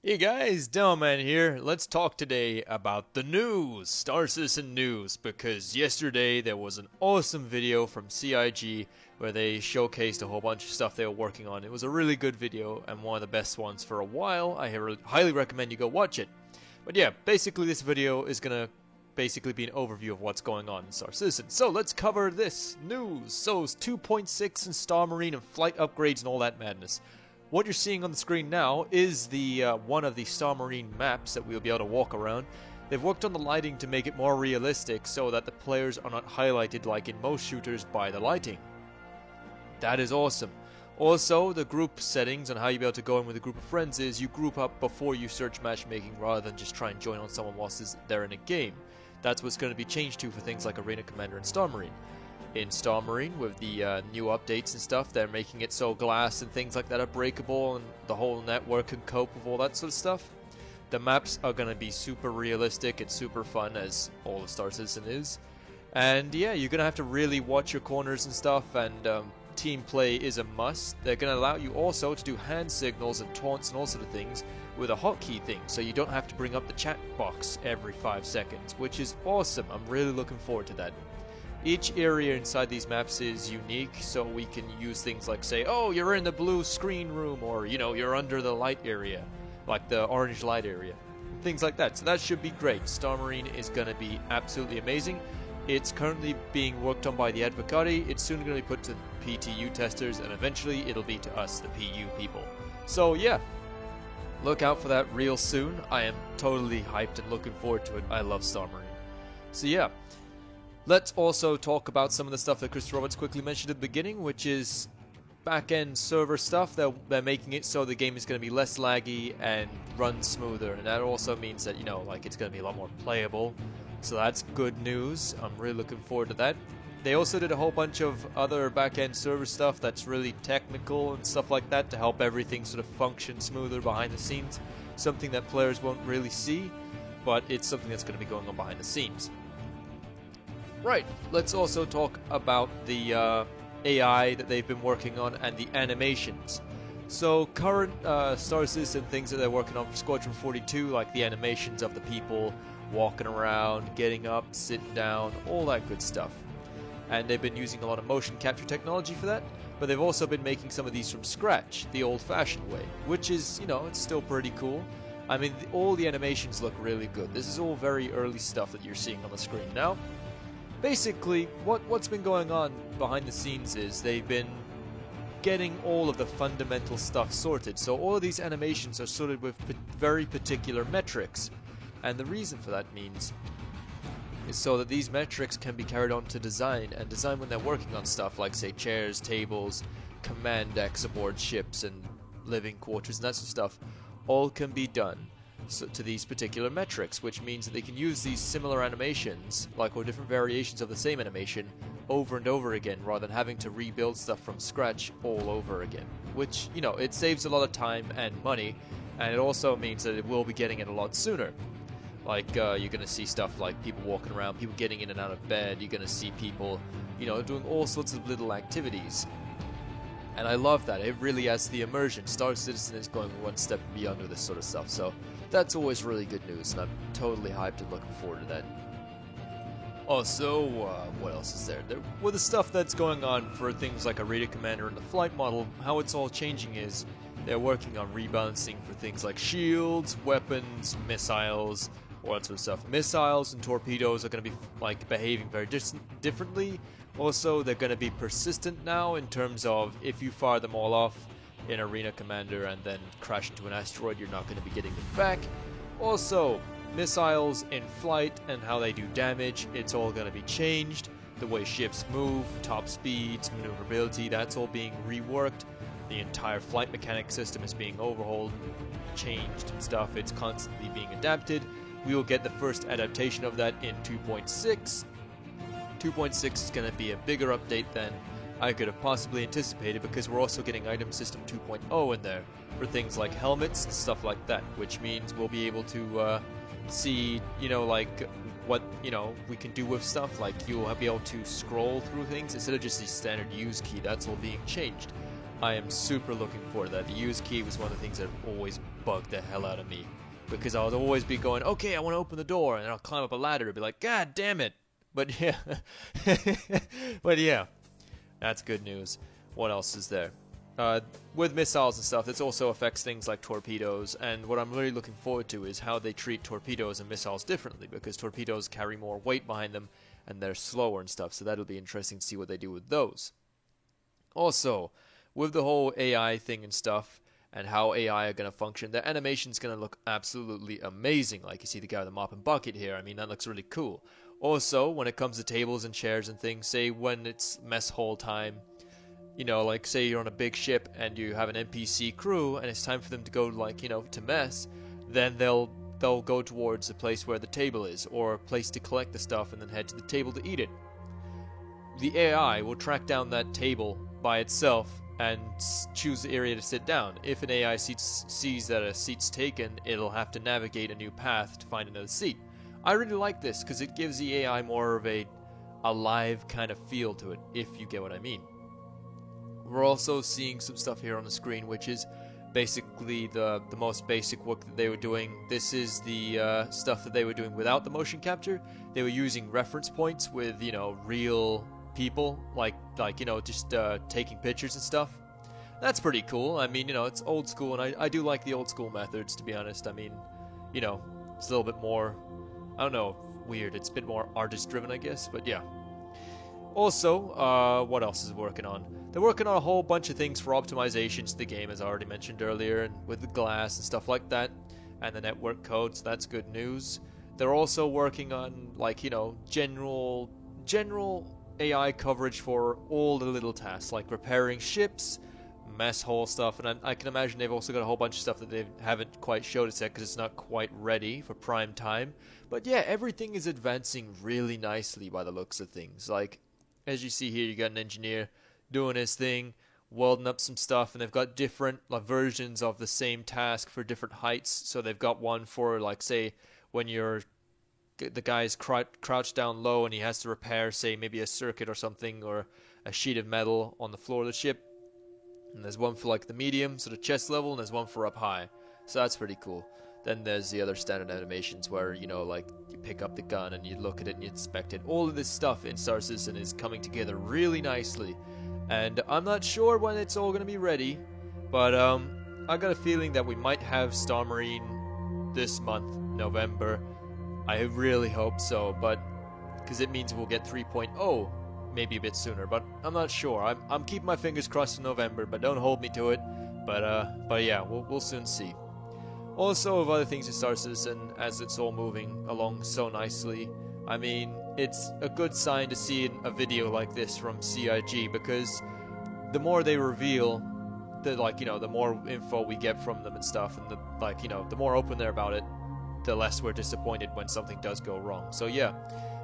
Hey guys, Delman here. Let's talk today about the news, Star Citizen news, because yesterday there was an awesome video from CIG where they showcased a whole bunch of stuff they were working on. It was a really good video and one of the best ones for a while. I highly recommend you go watch it. But yeah, basically this video is gonna basically be an overview of what's going on in Star Citizen. So let's cover this news. So it's 2.6 and Star Marine and flight upgrades and all that madness. What you're seeing on the screen now is the one of the Star Marine maps that we'll be able to walk around. They've worked on the lighting to make it more realistic so that the players are not highlighted like in most shooters by the lighting. That is awesome. Also, the group settings on how you'll be able to go in with a group of friends is you group up before you search matchmaking rather than just try and join on someone whilst they're in a game. That's what's going to be changed to for things like Arena Commander and Star Marine. In Star Marine, with the new updates and stuff, they're making it so glass and things like that are breakable and the whole network can cope with all that sort of stuff. The maps are going to be super realistic and super fun, as all the Star Citizen is. And yeah, you're going to have to really watch your corners and stuff, and team play is a must. They're going to allow you also to do hand signals and taunts and all sort of things with a hotkey thing, so you don't have to bring up the chat box every 5 seconds, which is awesome. I'm really looking forward to that. Each area inside these maps is unique, so we can use things like say, oh, you're in the blue screen room, or, you know, you're under the light area, like the orange light area. Things like that, so that should be great. Star Marine is going to be absolutely amazing. It's currently being worked on by the Advocati, it's soon going to be put to PTU testers, and eventually it'll be to us, the PU people. So yeah, look out for that real soon. I am totally hyped and looking forward to it. I love Star Marine. So yeah. Let's also talk about some of the stuff that Chris Roberts quickly mentioned at the beginning, which is back-end server stuff. They're making it so the game is going to be less laggy and run smoother, and that also means that, you know, like, it's going to be a lot more playable. So that's good news. I'm really looking forward to that. They also did a whole bunch of other back-end server stuff that's really technical and stuff like that to help everything sort of function smoother behind the scenes. Something that players won't really see, but it's something that's going to be going on behind the scenes. Right, let's also talk about the AI that they've been working on and the animations. So current Star Citizen things that they're working on for Squadron 42, like the animations of the people walking around, getting up, sitting down, all that good stuff. And they've been using a lot of motion capture technology for that, but they've also been making some of these from scratch, the old-fashioned way, which is, you know, it's still pretty cool. I mean, all the animations look really good. This is all very early stuff that you're seeing on the screen now. Basically, what's been going on behind the scenes is they've been getting all of the fundamental stuff sorted. So all of these animations are sorted with very particular metrics. And the reason for that is so that these metrics can be carried on to design, and design when they're working on stuff like, say, chairs, tables, command decks aboard ships, and living quarters and that sort of stuff, all can be done to these particular metrics, which means that they can use these similar animations, or different variations of the same animation, over and over again, rather than having to rebuild stuff from scratch all over again. Which, you know, it saves a lot of time and money, and it also means that it will be getting it a lot sooner. Like, you're going to see stuff like people walking around, people getting in and out of bed, you're going to see people, you know, doing all sorts of little activities. And I love that. It really adds the immersion. Star Citizen is going one step beyond with this sort of stuff, so that's always really good news, and I'm totally hyped and looking forward to that. Also, what else is there? With the stuff that's going on for things like Arena Commander and the flight model, how it's all changing is they're working on rebalancing for things like shields, weapons, missiles, all that sort of stuff. Missiles and torpedoes are going to be behaving very differently. Also, they're going to be persistent now in terms of if you fire them all off in Arena Commander and then crash into an asteroid, you're not going to be getting them back. Also, missiles in flight and how they do damage, it's all going to be changed. The way ships move, top speeds, maneuverability, that's all being reworked. The entire flight mechanic system is being overhauled, changed and stuff. It's constantly being adapted. We will get the first adaptation of that in 2.6. 2.6 is going to be a bigger update than I could have possibly anticipated, because we're also getting Item System 2.0 in there for things like helmets and stuff like that, which means we'll be able to see, you know, like what, you know, we can do with stuff. Like, you'll be able to scroll through things instead of just the standard use key. That's all being changed. I am super looking forward to that. The use key was one of the things that always bug the hell out of me. Because I'll always be going, okay, I want to open the door, and I'll climb up a ladder and be like, God damn it. But yeah, but yeah, that's good news. What else is there? With missiles and stuff, this also affects things like torpedoes, and what I'm really looking forward to is how they treat torpedoes and missiles differently, because torpedoes carry more weight behind them, and they're slower and stuff, so that'll be interesting to see what they do with those. Also, with the whole AI thing and stuff, and how AI are going to function, their animation's going to look absolutely amazing, like you see the guy with the mop and bucket here. I mean, that looks really cool. Also, when it comes to tables and chairs and things, say when it's mess hall time, you know, like say you're on a big ship and you have an NPC crew and it's time for them to go, like, you know, to mess, then they'll go towards the place where the table is, or a place to collect the stuff and then head to the table to eat it. The AI will track down that table by itself and choose the area to sit down. If an AI sees that a seat's taken, it'll have to navigate a new path to find another seat. I really like this because it gives the AI more of a alive kind of feel to it, if you get what I mean. We're also seeing some stuff here on the screen, which is basically the most basic work that they were doing. This is the stuff that they were doing without the motion capture. They were using reference points with, you know, real people, like you know, just taking pictures and stuff. That's pretty cool. I mean, you know, it's old school, and I do like the old school methods, to be honest. I mean, you know, it's a little bit more, I don't know, weird. It's a bit more artist driven, I guess, but yeah. Also, what else is working on? They're working on a whole bunch of things for optimizations to the game, as I already mentioned earlier, and with the glass and stuff like that, and the network code, so that's good news. They're also working on, like, you know, general AI coverage for all the little tasks, like repairing ships, mess hall stuff, and I can imagine they've also got a whole bunch of stuff that they haven't quite showed us yet because it's not quite ready for prime time. But yeah, everything is advancing really nicely by the looks of things. Like, as you see here, you got an engineer doing his thing, welding up some stuff, and they've got different versions of the same task for different heights. So they've got one for, like, say, when the guy's crouched down low and he has to repair, say, maybe a circuit or something, or a sheet of metal on the floor of the ship. And there's one for, like, the medium, so the chest level, and there's one for up high. So that's pretty cool. Then there's the other standard animations where, you know, like, you pick up the gun and you look at it and you inspect it. All of this stuff in Star Citizen is coming together really nicely. And I'm not sure when it's all going to be ready, but I got a feeling that we might have Star Marine this month, November. I really hope so, but because it means we'll get 3.0 maybe a bit sooner, but I'm not sure. I'm keeping my fingers crossed in November, but don't hold me to it. But yeah, we'll soon see. Also, of other things in Star Citizen, as it's all moving along so nicely, I mean, it's a good sign to see a video like this from CIG, because the more they reveal, the more info we get from them and stuff, and the more open they're about it, the less we're disappointed when something does go wrong. So yeah,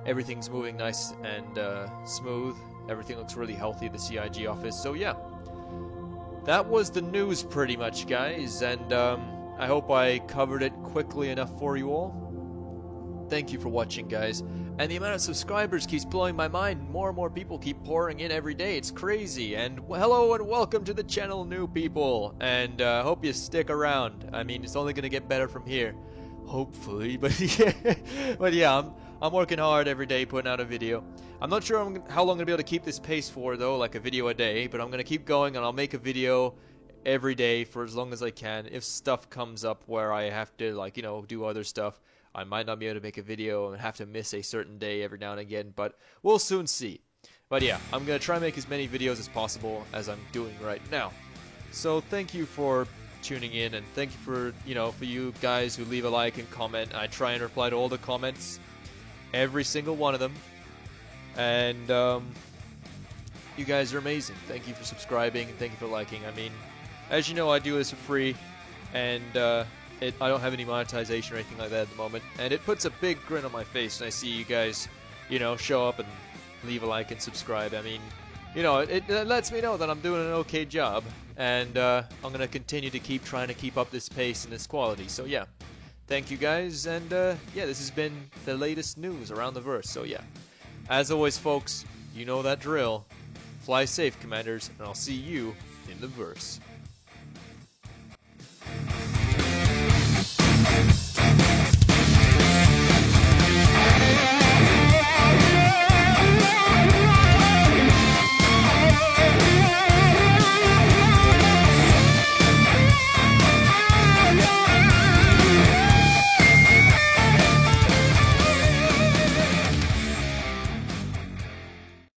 everything's moving nice and smooth. Everything looks really healthy at the CIG office. So yeah, that was the news pretty much, guys, and I hope I covered it quickly enough for you all. Thank you for watching, guys. And the amount of subscribers keeps blowing my mind. More and more people keep pouring in every day. It's crazy. And hello and welcome to the channel, new people. And hope you stick around. I mean, it's only going to get better from here. Hopefully. But yeah, I'm working hard every day putting out a video. I'm not sure how long I'm going to be able to keep this pace for, though, like a video a day. But I'm going to keep going, and I'll make a video every day for as long as I can. If stuff comes up where I have to, like, you know, do other stuff, I might not be able to make a video and have to miss a certain day every now and again, but we'll soon see. But yeah, I'm going to try and make as many videos as possible as I'm doing right now. So thank you for tuning in, and thank you for, for you guys who leave a like and comment. I try and reply to all the comments, every single one of them. And you guys are amazing. Thank you for subscribing, and thank you for liking. I mean, as you know, I do this for free, and I don't have any monetization or anything like that at the moment, and it puts a big grin on my face when I see you guys, show up and leave a like and subscribe. I mean, it lets me know that I'm doing an okay job, and I'm going to continue to trying to keep up this pace and this quality. So yeah, thank you guys, and yeah, this has been the latest news around the verse. So yeah, as always, folks, you know that drill. Fly safe, Commanders, and I'll see you in the verse.